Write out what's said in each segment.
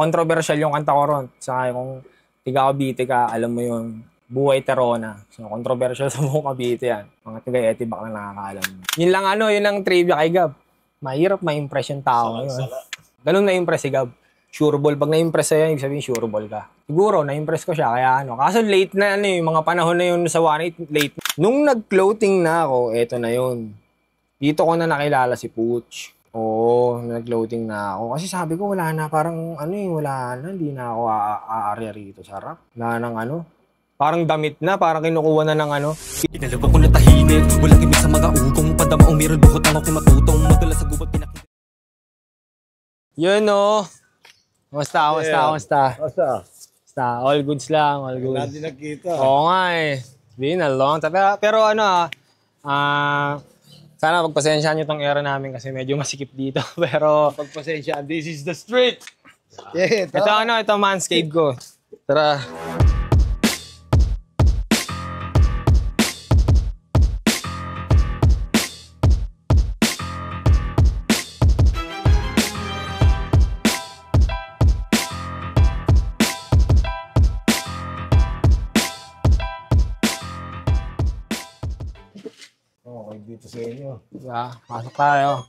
controversial yung kanta ko ron. Saka kung tiga Cavite ka, alam mo yun, Buhay Terona. So, controversial sa buong Cavite yan. Mga tiga Etibac na nakakaalam. Yun lang yun lang trivia kay Gab. Mahirap ma-impress yung tao ngayon. Ganun na-impress si Gab. Sureball. Pag na-impress sa'yo, ibig sabihin sureball ka. Siguro, na-impress ko siya. Kaya Kaso late na yung mga panahon na yun sa 1-8, late. Nung nag-clothing na ako, eto na yun. Dito ko na nakilala si Pooch. Oo, nag-clothing na ako. Kasi sabi ko, wala na. Parang wala na. Hindi na ako aarya rito sa rap. Wala nang parang damit na. Parang kinukuha na ng Inalawa ko na tahimik. Walang imig sa mga ugong. Padama o meron buhot ang ako'y matutong. Madala sa gubat pinakita. Yun Kamusta? All goods lang, all goods. Wala din nakita. Oo nga Been a long time. Pero sana pagpasensyaan nyo tong era namin kasi medyo masikip dito. Pero Pagpasensyaan, this is the street. Yeah, ito manscape ko. Tara. Okay, dito sa inyo. Pasok tayo.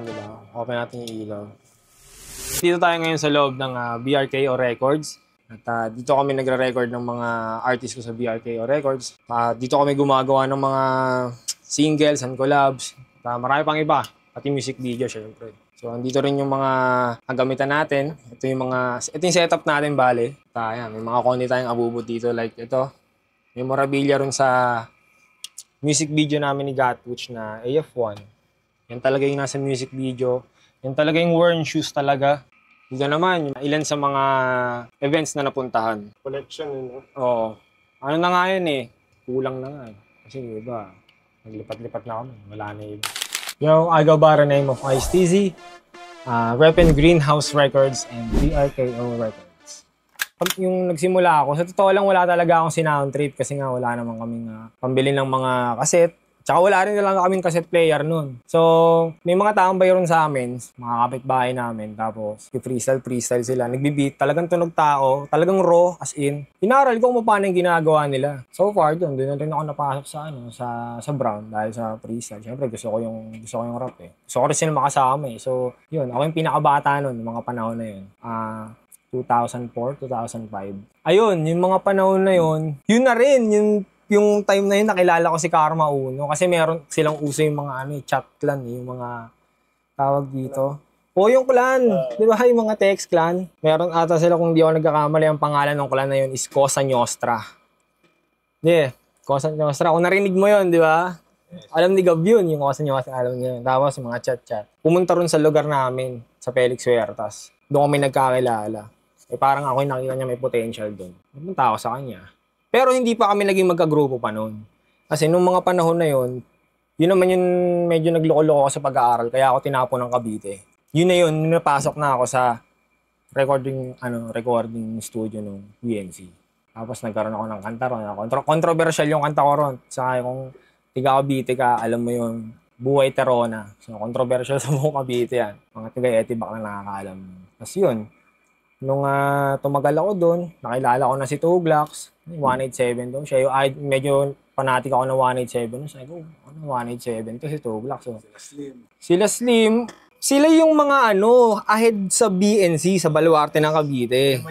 Diba? Open natin yung ilaw. Dito tayo ngayon sa loob ng BRKO Records. At dito kami nagre-record ng mga artists ko sa BRKO Records. Dito kami gumagawa ng mga singles and collabs. Marami pang iba. Pati music video, syempre. So, andito rin yung mga gagamitan natin. Ito yung setup natin, bale. May mga konti tayong abubot dito. Like ito. Memorabilia rin sa music video namin ni Gatwitch na AF1. Yan talaga yung nasa music video. Yan talaga yung worn shoes talaga. Dito naman, ilan sa mga events na napuntahan. Collection, Oo. Ano na nga yun Kulang na nga Kasi iba, naglipat-lipat na kami. Wala na iba. Yo, I go by the name of Ice-TZ, repping Greenhouse Records and BRKO Records. Pag yung nagsimula ako, sa totoo lang wala talaga akong sinound trip kasi nga wala naman kaming pambili ng mga cassette. Tsaka wala rin lang kaming cassette player nun. So, may mga tambay ron sa amin, mga kapitbahay namin. Tapos, freestyle sila. Nagbi-beat, talagang tunog tao, talagang raw, as in. Inaral ko kung paano yung ginagawa nila. So far, doon na rin ako napasok sa Brown dahil sa freestyle. Siyempre, gusto ko yung rap Gusto ko rin sila makasama So, yun, ako yung pinakabata nun, mga panahon na yun. 2004, 2005. Ayun, yung mga panahon na yun na rin, yung time na yun, nakilala ko si Karma Uno. Kasi meron silang uso yung mga chat clan, yung mga tawag dito. Yung clan. Di ba? Yung mga text clan. Meron ata sila, kung di ako nagkakamali, ang pangalan ng clan na yun is Cosa Nostra. Cosa Nostra. Kung narinig mo yun, di ba? Alam ni Gab yun, yung Cosa Nostra. Alam niya yun. Tapos yung mga chat. Pumunta ron sa lugar namin, sa Felix Huertas. Doon kami nagkakilala. Parang ako yung nakita niya may potential doon. Pumunta ako sa kanya. Pero hindi pa kami naging magkagrupo pa noon. Kasi nung mga panahon na yun naman yung medyo nagloko-loko ako sa pag-aaral, kaya ako tinapon ng Cavite. Yun na yun, napasok na ako sa recording studio ng UNC. Tapos nagkaroon ako ng kanta ron. Controversial yung kanta ko ron. Saka kung tiga Cavite ka, alam mo yun, Buhay Terona. So, controversial sa buong Cavite yan. Mga tiga Etibac na nakakaalam. Tapos yun, nung tumagal ako doon, nakilala ko na si Tuglax, 187 doon. Siya yung medyo fanatic ako ng 187. Sabi ko, 187 to si Tuglax. So, Sila Slim. Sila yung mga ahead sa BNC, sa Baluarte ng Cavite.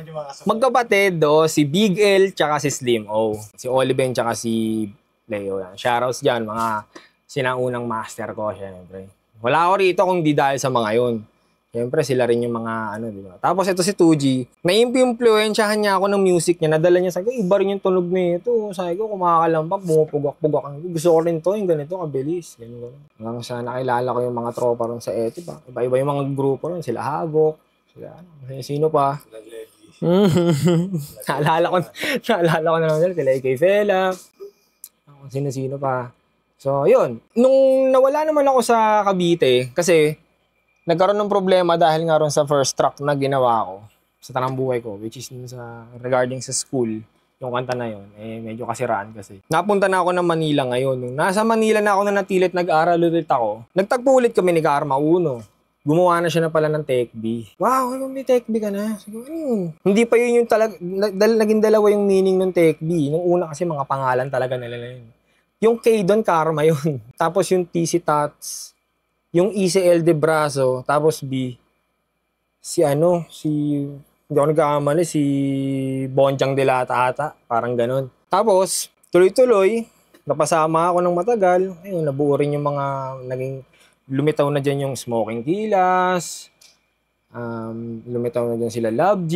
Magkapatid si Big L tsaka si Slim O. Si Oliven tsaka si Leo. Shoutouts dyan, mga sinaunang master ko, syempre. Wala ako rito kung di dahil sa mga yun. Siyempre, sila rin yung mga di ba? Tapos ito si 2G, na-impluensyahan niya ako ng music niya. Nadala niya, sabi ko, iba rin yung tunog nito. Sabi ko, kumakalampag, bumupugak-pugak. Gusto ko rin to, yung ganito, kabilis. Ganun. Hanggang sa nakilala ko yung mga tropa ron sa Etiba. Iba-iba yung mga grupo ron. Sila Hagok, sila sino pa. Naalala ko na lang sila AK Fela. Sino-sino pa. So, yun. Nung nawala naman ako sa Cavite, kasi nagkaroon ng problema dahil nga ron sa first track na ginawa ko sa tanang buhay ko, which is regarding sa school. yung kanta na yun, eh medyo kasiraan kasi. Napunta na ako ng Manila ngayon. Nung nasa Manila na ako nanatilit, nag-aral ulit ako. Nagtagpo ulit kami ni Karma Uno. Gumawa na siya na pala ng Tech B. Wow, may Tech B ka na. Siguro yun. Hindi pa yun yung talaga, naging dalawa yung meaning ng Tech B. Nung una kasi mga pangalan talaga nila na yun. Yung K doon, Karma yun. Tapos yung TC Tats, yung ECL de Braso, tapos B, hindi ako nagkakamali, si Bonjang de Lata ata, parang ganun. Tapos, tuloy-tuloy, napasama ako ng matagal. Ayun, nabuo rin yung mga lumitaw na dyan yung Smoking Gilas, lumitaw na dyan sila Love G,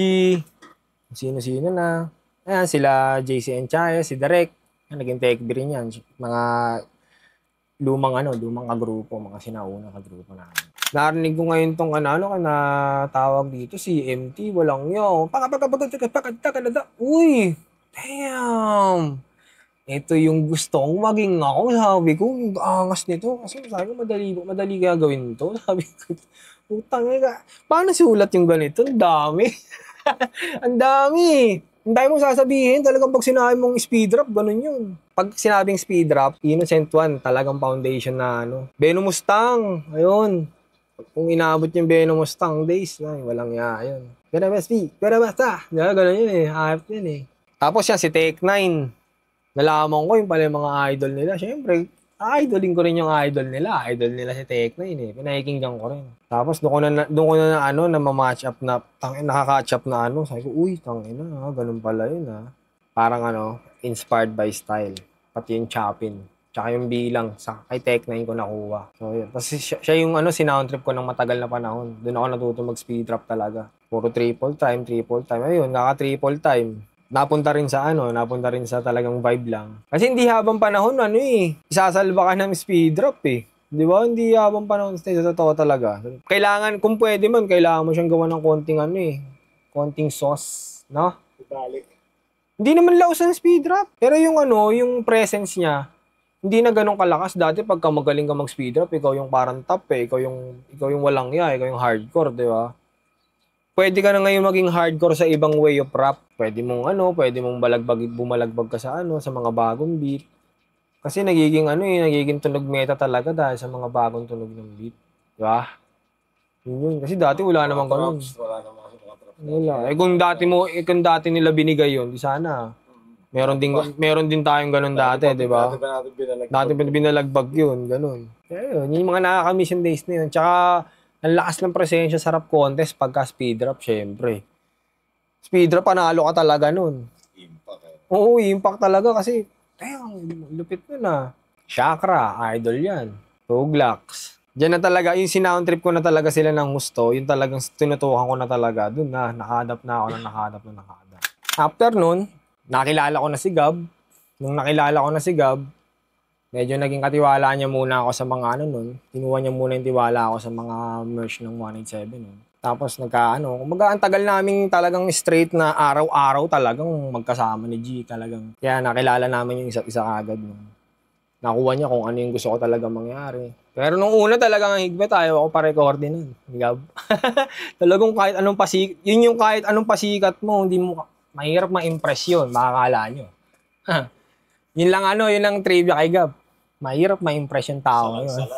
sino-sino na. Ayan, sila JC Enchaya, si Derek, naging Tech B rin yan. Mga lumang kagrupo, mga sinaunang kagrupo namin. Narinig ko ngayon tong tawag dito, si MT, walang yaw. Uy, damn! Ito yung gusto kong maging ako. Sabi ko, angas nito. Kasi sabi ko, madali kaya gawin to. Sabi ko, utang nga. Paano siulat yung ganito? Ang dami. Ang dami. Ang dami mong sasabihin. Talagang pag sinabi mong speed drop, ganun yun. Pag sinabing speed drop, Innocent One, talagang foundation na Venom Mustang. Ayun. Kung inaabot yung Venom Mustang days, walang yun. Pero basta. Ganun yun eh. Hype yun eh. Tapos yan, si Tech-9. Nalaman ko yung pala yung mga idol nila. Siyempre, idolin ko rin yung idol nila. Idol nila si Tech-9 eh. Pinakikinggan ko rin. Tapos doon ko na ma-match up na, nakaka-catch up na Sabi ko, uy, tangina, ganun pala yun Parang inspired by style. Pati yung chopping. Tsaka yung bilang, kay Tech-9 ko nakuha. So, yun. Tapos siya yung sinound trip ko ng matagal na panahon. Doon ako natuto mag-speed drop talaga. Puro triple time. Ayun, naka-triple time. Napunta rin sa talagang vibe lang. Kasi hindi habang panahon, isasalba ka ng speed drop eh. Di ba? Hindi habang panahon, sa totoo talaga. Kailangan, kung pwede man, kailangan mo siyang gawa ng konting sauce, no? Balik. Hindi naman laos ang speed drop. Pero yung presence niya, hindi na ganun kalakas. Dati pagka magaling ka mag-speed drop, ikaw yung parang top eh. Ikaw yung walang ikaw yung hardcore, di ba? Pwede ka na ngayon maging hardcore sa ibang way of rap. Pwede mong bumalagbag ka sa mga bagong beat. Kasi nagiging tunog meta talaga dahil sa mga bagong tunog ng beat. Di ba? Yun. Kasi dati wala namang ganun. Wala namang mga trap. Wala. Kung dati nila binigay yun, di sana. Meron din tayong ganun dati, di ba? Dati binalagbag yun, ganun. Kaya yun, yung mga nakaka-miss yung days na yun. Tsaka, ang lakas ng presensya sa rap contest pagka speed drop, syempre. Speed drop, panalo ka talaga nun. Impact eh. Oo, impact talaga kasi, lupit nun Chakra, idol yan. Tuglax. Diyan na talaga, yung sinound trip ko na talaga sila ng gusto, yung talagang tinutukan ko na talaga, dun nakahadap na ako na nakahadap. After nun, nakilala ko na si Gab. Nung nakilala ko na si Gab, medyo naging katiwala niya muna ako sa mga nun. Kinuha niya muna yung tiwala ako sa mga merch ng 187 nun. Tapos kumbaga ang tagal naming talagang straight na araw-araw talagang magkasama ni G talagang. Kaya nakilala namin yung isa't isa agad nun. Nakuha niya kung ano yung gusto ko talaga mangyari. Pero nung una talagang higpit, ayaw ako pa-recordin nun. Gab. Talagang kahit anong pasikat, yun yung kahit anong pasikat mo, hindi mo, mahirap ma-impress yun, makakala nyo. Yun lang trivia kay Gab. Mahirap ma-impress yung tao ngayon.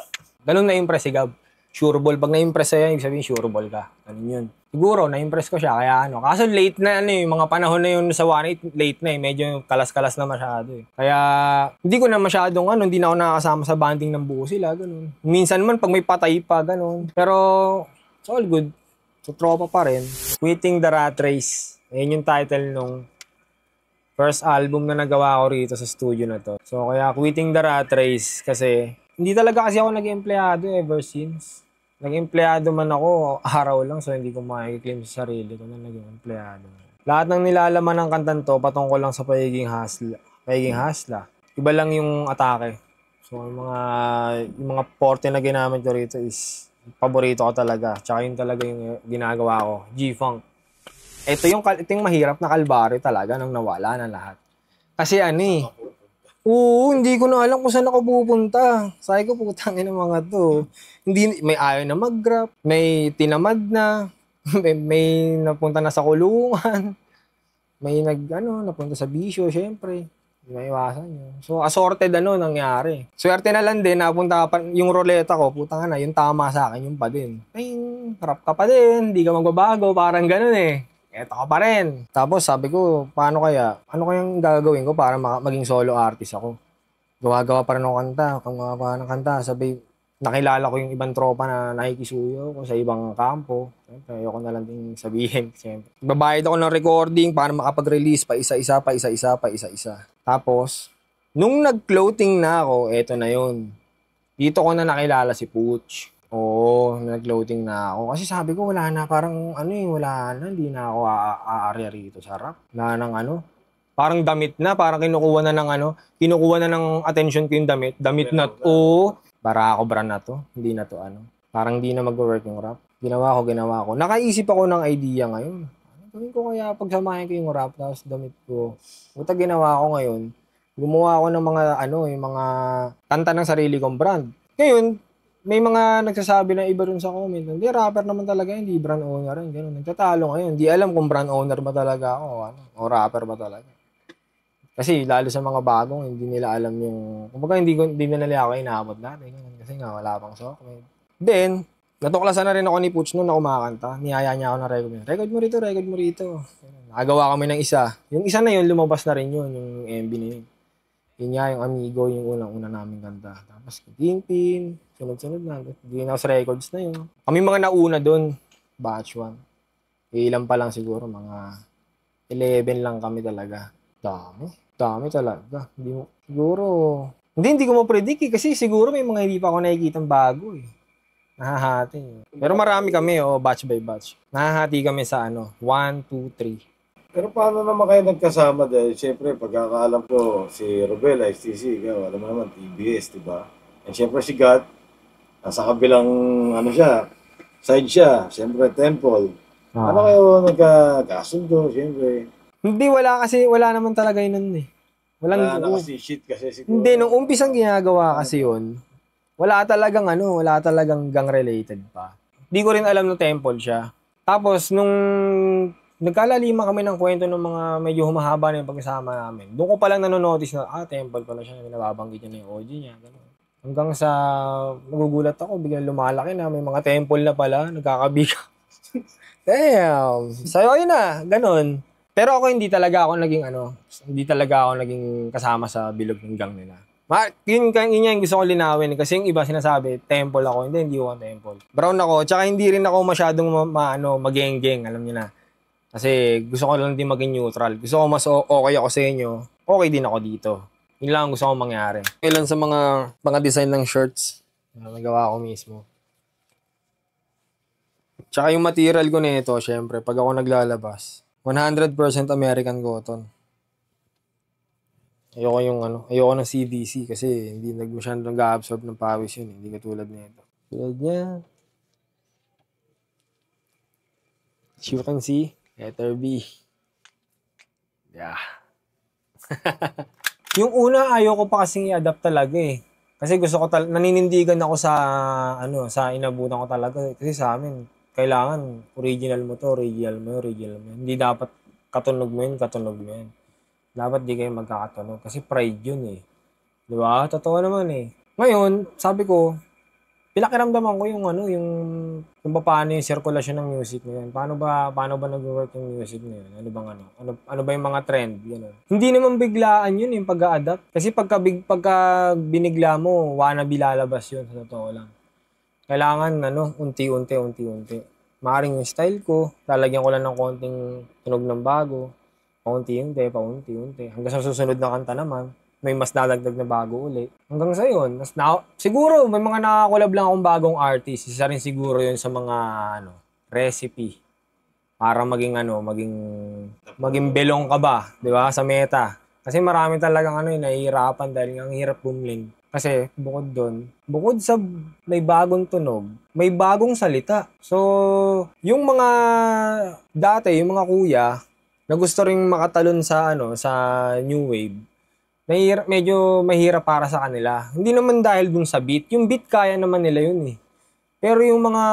Ganun na-impress si Gab. Sureball. Pag na-impress sa'yo, ibig sabihin sureball ka. Ganun yun. Siguro, na-impress ko siya. Kaya Kaso late na mga panahon na yun sa 1-8, late na Medyo kalas-kalas na masyado Kaya, hindi ko na masyadong hindi na ako nakakasama sa banding ng buo sila. Ganun. Minsan man, pag may patay pa, ganun. Pero, it's all good. So, tropa pa rin. Quitting the Rat Race. Ayan yung title nung first album na nagawa ko rito sa studio na to. So, kaya Quitting the Rat Race kasi hindi talaga kasi ako nag-empleyado ever since. Nag-empleyado man ako, araw lang, so hindi ko makiklaim sa sarili ko na nag-empleyado. Lahat ng nilalaman ng kantan to, patungkol lang sa pagiging hasla. Iba lang yung atake. So, yung mga porte na ginamit ko rito is paborito ko talaga. Tsaka yun talaga yung ginagawa ko. G-Funk. Ito yung mahirap na kalbaryo talaga nang nawala na lahat. Kasi hindi ko na alam kung saan ako pupunta. Sabi ko, putang ina mga to. May ayaw na mag-grab, may tinamad na, may napunta na sa kulungan. may napunta sa bisyo, syempre. Hindi maiwasan yun. So, assorted nangyari. Swerte na lang din, napunta pa, yung roleta ko, putang na, yung tama sa akin, yung pa din. Ay, harap ka pa din, hindi ka magbabago, parang ganun eh. Eto ka pa rin. Tapos sabi ko, paano kaya? Ano kayang gagawin ko para maging solo artist ako? Gawa pa rin ng kanta, gumawa pa ng kanta. Sabi, nakilala ko yung ibang tropa na nakikisuyo ko sa ibang kampo. Siyempre, ayoko na lang din sabihin. Siyempre. Babayad ako ng recording para makapag-release pa isa-isa. Tapos, nung nag-clothing na ako, eto na yun. Dito ko na nakilala si Pooch. Oo, nag-clothing na ako. Kasi sabi ko, wala na. Parang wala na. Hindi na ako aarya rito sa rap. Wala nang parang damit na. Parang kinukuha na ng attention ko yung damit. Damit na to. Para ako brand na to. Hindi na to Parang hindi na mag-work yung rap. Ginawa ko. Nakaisip ako ng idea ngayon. Gawin ko kaya pagsamahin ko yung rap tapos damit ko. Buta ginawa ko ngayon. Gumawa ako ng yung mga kanta ng sarili kong brand. Ngayon, may mga nagsasabi na iba rin sa comment. Hindi, rapper naman talaga, hindi brand owner rin. Ganun. Nagtatalo ngayon. Hindi alam kung brand owner ba talaga ako o rapper ba talaga. Kasi lalo sa mga bagong, hindi nila alam yung... Kumbaga, hindi na nila ako inaabot natin. Kasi nga, wala pang sok. Then, natuklasan na rin ako ni Pooch noon na kumakanta. Niyaya niya ako ng record. Record mo rito. Nakagawa kami ng isa. Yung isa na yun, lumabas na rin yun, yung MV na yun. Yun nga, yung Amigo, yung unang-una namin kanta. Tapos, Kingpin, sunod-sunod na. Greenhouse Records na yun. Kami mga nauna doon, batch 1. Ilan pa lang siguro, mga 11 lang kami talaga. Dami talaga. Hindi ko ma-predict kasi siguro may mga hindi pa ako nakikitang bago eh. Nahahati. Pero marami kami, batch by batch. Nahahati kami sa 1, 2, 3. Pero paano naman kayo nagkasama dahil siyempre pagkakaalam ko si Robel, STC, ikaw, alam mo naman, TBS, diba? And siyempre si God, nasa kabilang side siya, siyempre Temple. Ano kayo nagkakasundo, siyempre? Hindi, wala naman talaga yun eh. Wala kasi shit kasi siguro. Hindi, nung umpisang ginagawa kasi yun, wala talagang gang-related pa. Hindi ko rin alam na Temple siya. Tapos, nung nagkalalima kami ng kwento ng mga medyo humahaba na yung pagkasama namin, doon ko palang nanonotice na, Temple pala siya, nababanggit niya na yung OG niya. Ganun. Hanggang sa nagugulat ako, biglang lumalaki na, may mga Temple na pala, nagkakabiga. Damn! Sayo yun ganun. Pero ako hindi talaga ako naging kasama sa bilog ng gang nila. Yun yung gusto ko linawin kasi yung iba sinasabi, Temple ako. Hindi ako Temple. Brown ako, tsaka hindi rin ako masyadong mageng-geng, alam niyo na. Kasi gusto ko lang din maging neutral. Gusto ko mas okay ako sa inyo, okay din ako dito. Yun lang ang gusto ko mangyari. Ilan sa mga design ng shirts na nagawa ko mismo. Tsaka yung material ko nito, syempre, pag ako naglalabas, 100% American cotton. Ayoko ng CDC kasi hindi masyadong nag-absorb ng pawis yun. Hindi katulad nito. Tulad niya. As you can see, letter B. Yeah. Yung una, ayoko pa kasing i-adapt talaga eh. Kasi gusto ko naninindigan ako sa inabutan ko talaga. Kasi sa amin, kailangan original mo to, original mo. Hindi dapat katunog mo yun. Dapat di kayo magkakatunog. Kasi pride yun eh. Di ba? Totoo naman eh. Ngayon, sabi ko, pinakiramdaman ko yung paano yung sirkulasyon ng music ngayon. Paano ba nag-work yung music ngayon? Ano ba yung mga trend? Ganun. Hindi naman biglaan yun yung pag-a-adapt. Kasi pagka binigla mo, wannabe lalabas yun. Sa totoo lang. Kailangan, unti-unti. Maaring yung style ko, lalagyan ko lang ng konting tunog ng bago. Paunti-unti. Hanggang sa susunod na kanta naman, may mas dadagdag na bago ulit. Hanggang sa yun. Siguro, may mga nakakulab lang akong bagong artist. Isa rin siguro yun sa mga recipe. Para maging belong ka ba, di ba, sa meta. Kasi marami talagang nahihirapan dahil ang hirap bumling. Kasi bukod sa may bagong tunog, may bagong salita. So, yung mga yung mga kuya, na gusto ring makatalon sa new wave, medyo mahirap para sa kanila. Hindi naman dahil dun sa beat. Yung beat kaya naman nila yun eh. Pero yung mga,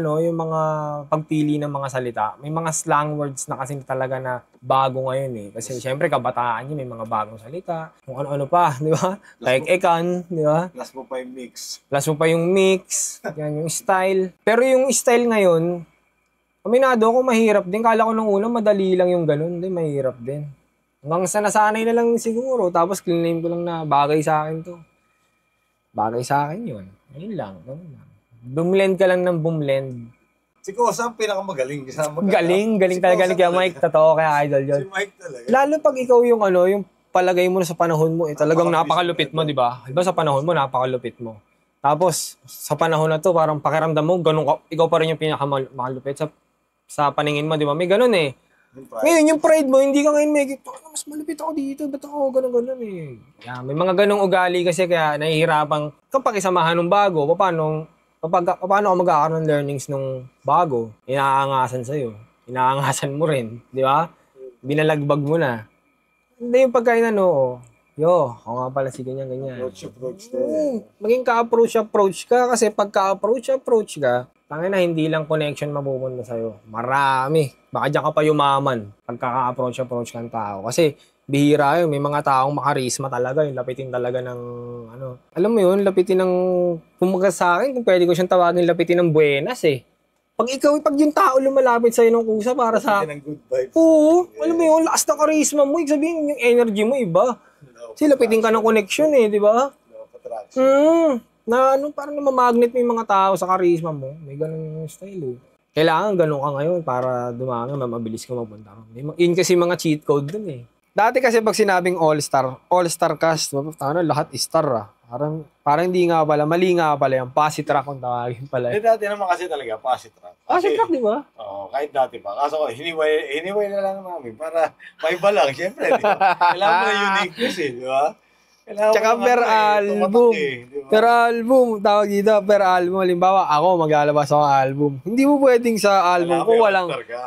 yung mga pagpili ng mga salita, may mga slang words na kasi talaga na bago ngayon eh. Kasi syempre kabataan yun, may mga bagong salita, kung ano-ano pa, di ba? Like ekan, di ba? Plus mo pa yung mix. Plus mo pa yung mix, yan yung style. Pero yung style ngayon, aminado ako mahirap din. Kala ko nung una madali lang yung ganun, hindi mahirap din. Hanggang sa nasanay na lang siguro, tapos claim ko lang na bagay sa akin to. Bagay sa akin yun. Ayun lang, ganun lang. Bumlend ka lang ng bumlend. Si Kosa ang pinakamagaling. Galing talaga ni Kuya Mike. Totoo, kaya idol yun. Si Mike talaga. Lalo pag ikaw yung yung palagay mo na sa panahon mo, talagang napakalupit mo, di ba? Di ba sa panahon mo, napakalupit mo. Tapos, sa panahon na to, parang pakiramdam mo, ganun ka, ikaw pa rin yung pinakamalupit sa paningin mo, di ba? May ganun eh. Ngayon, yung pride mo, hindi ka ngayon may mas malupit ako dito, ba't ako ganun eh. Yeah, may mga ganung ugali kasi kaya nahihirapan kapag isamahan ng bago, paano ako magkakaroon ng learnings nung bago, inaangasan sa'yo. Inaangasan mo rin, di ba? Binalagbag mo na. Hindi yung pagkain ako nga pala si ganyan. Approach. Maging ka-approach ka kasi pag ka-approach ka, tangina hindi lang connection mapupunta sa'yo. Marami. Baka dyan ka pa yumaman pagka ka-approach kang tao. Kasi bihira yun, may mga taong makarisma talaga, yung lapitin talaga ng alam mo yun, lapitin ng, kumaga sa akin, kung pwede ko siyang tawagin lapitin ng buenas eh. Pag yung tao lumalapit sa'yo ng kusa para sa ng good vibes. Oo, alam mo yun, lakas ng karisma mo, sabihin yung energy mo iba. Kasi lapitin ka ng connection eh, di ba? Parang namamagnet mo yung mga tao sa karisma mo, may ganun yung style eh. Kailangan ganun ka ngayon para dumami, mabilis ka mapunta. Yun kasi mga cheat code dun eh. Dati kasi pag sinabing all-star cast, lahat star Parang hindi nga pala, mali nga pala yung positrack kung tawagin pala. Dati naman kasi talaga, positrack. Positrack, di ba? Oo, kahit dati pa. Kaso ko, hiniway na lang namin para may balang, syempre, di ba? Kailangan mo na uniqueness eh, di ba? Tsaka per album. Per album, tawag dito, per album. Halimbawa, ako maglalabas ako album. Hindi mo pwedeng sa album ko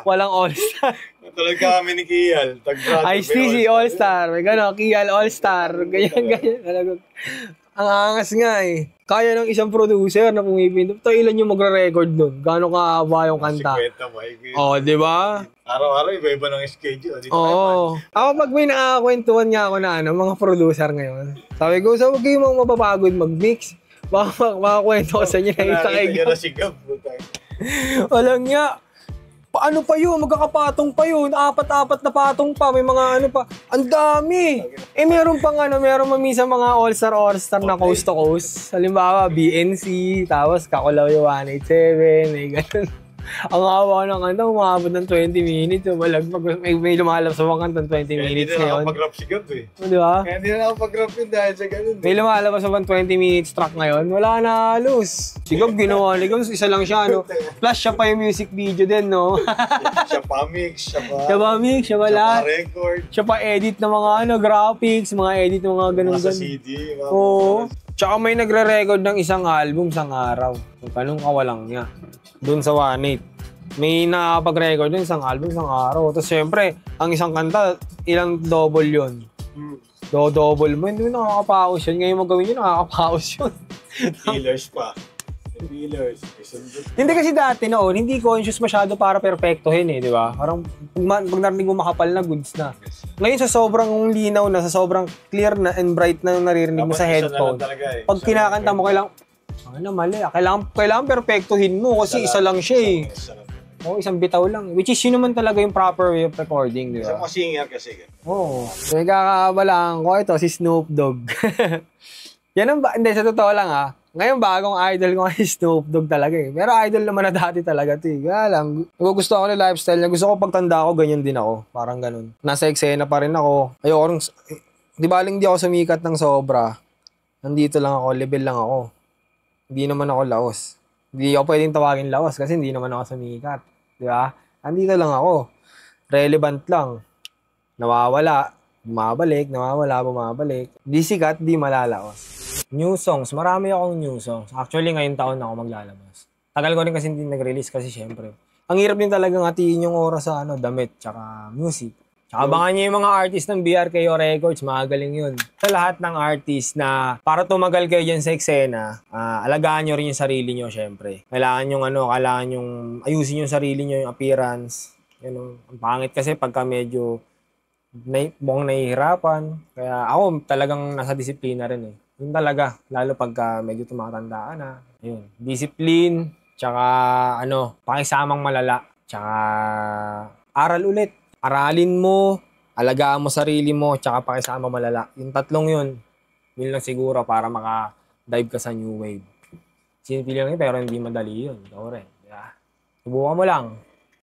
walang all-star. Tulad kami ni Kial. Ice-T All-Star. May gano'n, Kial All-Star. Ganyan. Ang angas nga eh. Kaya ng isang producer na pumipindot. Ito ilan yung magre-record nun? Gano'ng kahaba yung kanta? 50 ba? Oo, di ba? Araw-araw, iba-iba ng schedule. Oo. Ako pag may nakakwentuhan nga ako na mga producer ngayon. Sabi ko, huwag kayo mga mapapagod mag-mix. Makakwento ko sa inyo na isa kayo. Nakita na si Gab. Walang nga. Paano pa yun? Magkakapatong pa yun. Apat-apat na patong pa. May mga pa. Ang dami. Meron pang meron mamisa mga all-star na coast to coast. Halimbawa, BNC, tapos Kakulaw 187, may ganun. Ang hawa ng kanta, umabot ng 20 minutes. May lumalabas sa mga kanta 20 minutes ngayon. Hindi na nakapag-rap si Gab eh. Di ba? Kaya hindi na nakapag-rap yun dahil sa ganun. May lumalabas sa 20 minutes track ngayon. Wala na halos. Si Gab ginawa ni Gab. Isa lang siya, Plus siya pa yung music video din, no? Siya pa mix, siya pa lahat. record. Siya pa edit ng mga graphics, mga edit ng mga ganun. Sa CD. Oo. Tsaka may nagre-record ng isang album isang araw. Kung kanong kawalang niya. Doon sa 1.8. May nakapag-record din isang album isang araw. Tapos syempre, ang isang kanta, ilang double yun. Double mo. Hindi mo nakakapaos yun. Ngayon magawin yun, nakakapaos yun. Killers pa. Hindi kasi dati noon, hindi conscious masyado para perfectohin di ba? Parang pag narinig mo makapal na goods na. Ngayon sa sobrang linaw na, sa sobrang clear na and bright na naririnig mo sa headphone. Pag kinakanta mo, mali. Kailangan perfectohin mo kasi isa lang siya eh. Isang bitaw lang. Which is yun naman talaga yung proper way of recording, di ba? Isang singer kasi. Oo. So, nagkakabalaan ko ito, si Snoop Dogg. Yan hindi, sa totoo lang Ngayon, bagong idol ko si Snoop Dogg talaga eh. Pero idol naman na dati talaga ito eh. Kaya lang, gusto ako ng lifestyle niya. Gusto ko pagtanda ako, ganyan din ako. Parang ganun. Nasa eksena pa rin ako. Ayoko di baling di ako sumikat ng sobra. Nandito lang ako, level lang ako. Hindi naman ako laos. Hindi ako pwedeng tawagin laos kasi hindi naman ako sumikat. Di ba? Nandito lang ako. Relevant lang. Nawawala. Bumabalik. Di sikat, di malalaos. New songs. Marami akong new songs. Actually, ngayon taon na ako maglalabas. Tagal ko rin kasi hindi nag-release kasi syempre. Ang hirap din talagang hatiin yung oras sa damit tsaka music. Tsaka abangan nyo yung mga artist ng BRKO Records, magaling yun. Sa lahat ng artist na para tumagal kayo dyan sa eksena, alagaan nyo rin yung sarili nyo, syempre. Kailangan yung ayusin yung sarili nyo, yung appearance. Ang pangit kasi pagka medyo mukhang nahihirapan. Kaya ako talagang nasa disiplina rin eh. Yun talaga, lalo pagka medyo tumatanda ka na. Ayun, discipline, tsaka pakisamang malala, tsaka aral ulit. Aralin mo, alagaan mo sarili mo, tsaka pakisama malala. Yung tatlong yun lang siguro para maka-dive ka sa new wave. Simple lang yun, pero hindi madali yun. Ikaw rin. Diba? Subukan mo lang.